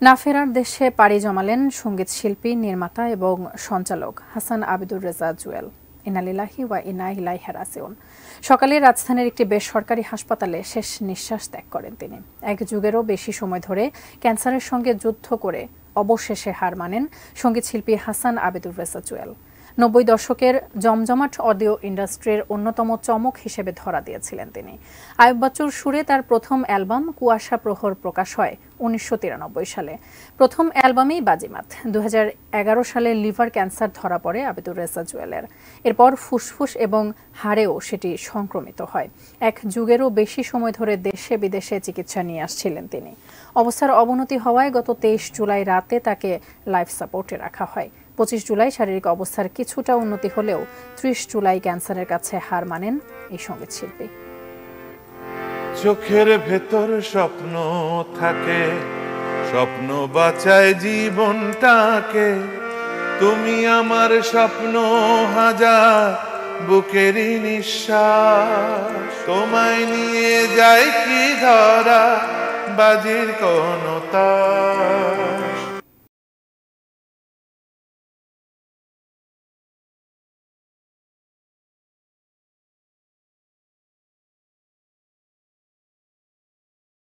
না ফেরার দেশে পাড়ি জমালেন সঙ্গীত শিল্পী, নির্মাতা এবং সঞ্চালক হাসান আবিদুর রেজা জুয়েল। ইন্না লিল্লাহি ওয়া ইন্না ইলাইহি রাজিউন। সকালে রাজধানীর একটি বেসরকারি হাসপাতালে শেষ নিঃশ্বাস ত্যাগ করেন তিনি। এক যুগেরও বেশি সময় ধরে ক্যান্সারের সঙ্গে যুদ্ধ করে অবশেষে হার মানেন সঙ্গীত শিল্পী হাসান আবিদুর রেজা জুয়েল। ৯০ দশকের জমজমাট অডিও ইন্ডাস্ট্রির অন্যতম চমক হিসেবে ধরা দিয়েছিলেন তিনি। আয়ুব বাচ্চুর সুরে তার প্রথম অ্যালবাম কুয়াশা প্রহর প্রকাশ হয় ১৯৯৩ সালে। প্রথম অ্যালবামেই বাজিমাত। ২০১১ সালে লিভার ক্যান্সার ধরা পড়ে আবিদুর রেজা জুয়েলের। এরপর ফুসফুস এবং হাড়েও সেটি সংক্রমিত হয়। এক যুগেরও বেশি সময় ধরে দেশে বিদেশে চিকিৎসা নিয়ে আসছিলেন তিনি। অবস্থার অবনতি হওয়ায় গত ২৩ জুলাই রাতে তাকে লাইফ সাপোর্টে রাখা হয়। ২৫ জুলাই শারীরিক অবস্থার কিছুটা উন্নতি হলেও ৩০ জুলাই ক্যান্সারের কাছে হার মানেন এই সঙ্গীত শিল্পী। চোখের ভেতর স্বপ্ন থাকে, স্বপ্ন বাঁচায় জীবনটাকে। তুমি আমার স্বপ্ন হাজার বুকেরই নিঃশ্বাস। তোমায় নিয়ে যায় কি ধরা বাজির কোন তাস।